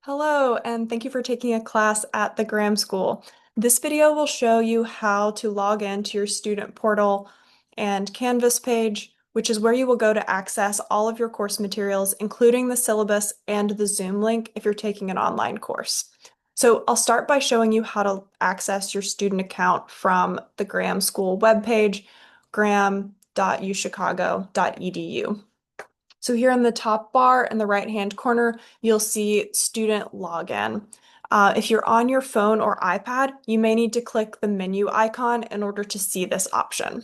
Hello, and thank you for taking a class at the Graham School. This video will show you how to log into your student portal and Canvas page, which is where you will go to access all of your course materials, including the syllabus and the Zoom link if you're taking an online course. So I'll start by showing you how to access your student account from the Graham School webpage, graham.uchicago.edu. So here in the top bar in the right-hand corner, you'll see student login. If you're on your phone or iPad, you may need to click the menu icon in order to see this option.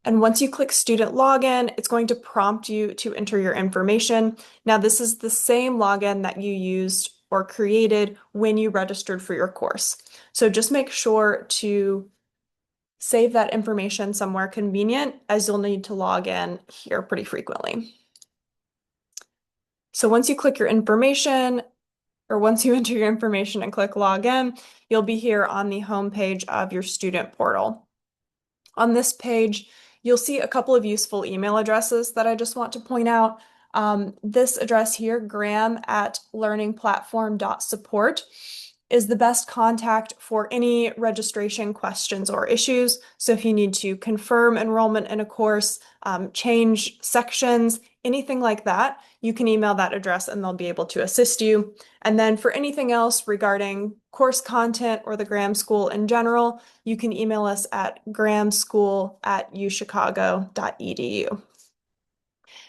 And once you click student login, it's going to prompt you to enter your information. Now, this is the same login that you used or created when you registered for your course. So just make sure to save that information somewhere convenient, as you'll need to log in here pretty frequently. So once you click your information, or once you enter your information and click login, you'll be here on the home page of your student portal. On this page, you'll see a couple of useful email addresses that I just want to point out. This address here, graham@learningplatform.support, is the best contact for any registration questions or issues. So if you need to confirm enrollment in a course, change sections, anything like that, you can email that address and they'll be able to assist you. And then for anything else regarding course content or the Graham School in general, you can email us at grahamschool@uchicago.edu.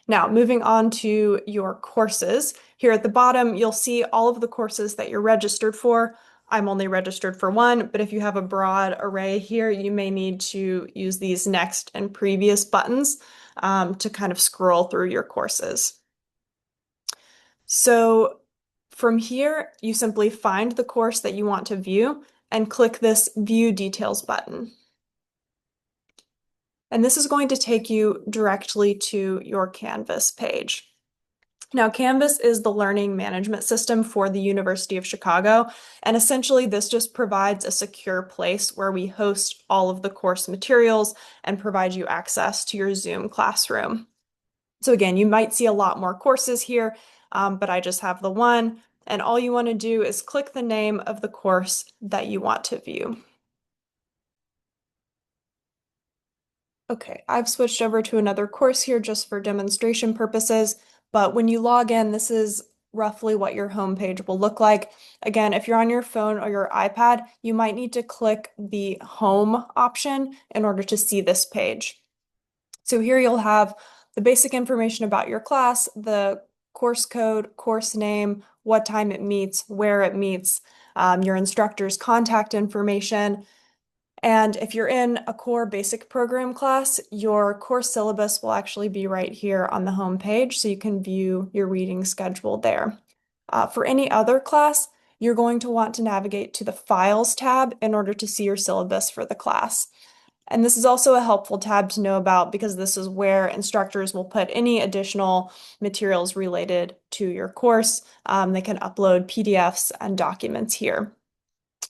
Now, moving on to your courses. Here at the bottom, you'll see all of the courses that you're registered for. I'm only registered for one, but if you have a broad array here, you may need to use these next and previous buttons to kind of scroll through your courses. So from here, you simply find the course that you want to view and click this View Details button. And this is going to take you directly to your Canvas page. Now, Canvas is the learning management system for the University of Chicago, and essentially this just provides a secure place where we host all of the course materials and provide you access to your Zoom classroom. So again, you might see a lot more courses here, but I just have the one, and all you want to do is click the name of the course that you want to view. Okay, I've switched over to another course here just for demonstration purposes, but when you log in, this is roughly what your homepage will look like. Again, if you're on your phone or your iPad, you might need to click the home option in order to see this page. So here you'll have the basic information about your class, the course code, course name, what time it meets, where it meets, your instructor's contact information. And if you're in a core basic program class, your course syllabus will actually be right here on the home page, so you can view your reading schedule there. For any other class, you're going to want to navigate to the Files tab in order to see your syllabus for the class. And this is also a helpful tab to know about because this is where instructors will put any additional materials related to your course. They can upload PDFs and documents here.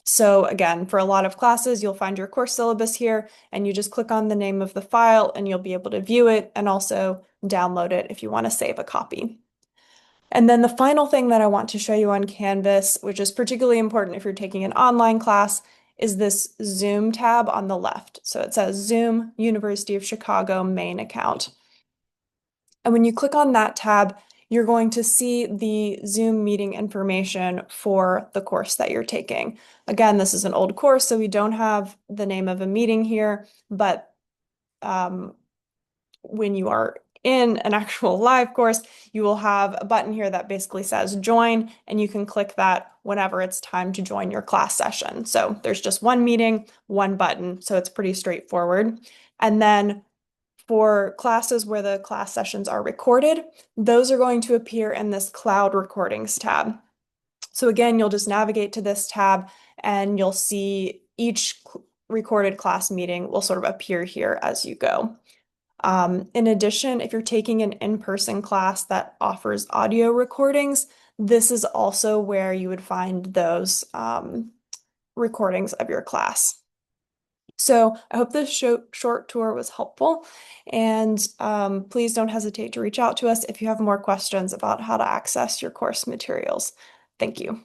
So again, for a lot of classes, you'll find your course syllabus here, and you just click on the name of the file and you'll be able to view it and also download it if you want to save a copy. And then the final thing that I want to show you on Canvas, which is particularly important if you're taking an online class, is this Zoom tab on the left. So it says Zoom University of Chicago main account. And when you click on that tab, you're going to see the Zoom meeting information for the course that you're taking. Again, this is an old course, so we don't have the name of a meeting here, but when you are in an actual live course, you will have a button here that basically says join, and you can click that whenever it's time to join your class session. So there's just one meeting, one button, so it's pretty straightforward. And then for classes where the class sessions are recorded, those are going to appear in this Cloud Recordings tab. So again, you'll just navigate to this tab and you'll see each recorded class meeting will sort of appear here as you go. In addition, if you're taking an in-person class that offers audio recordings, this is also where you would find those recordings of your class. So I hope this short tour was helpful, and please don't hesitate to reach out to us if you have more questions about how to access your course materials. Thank you.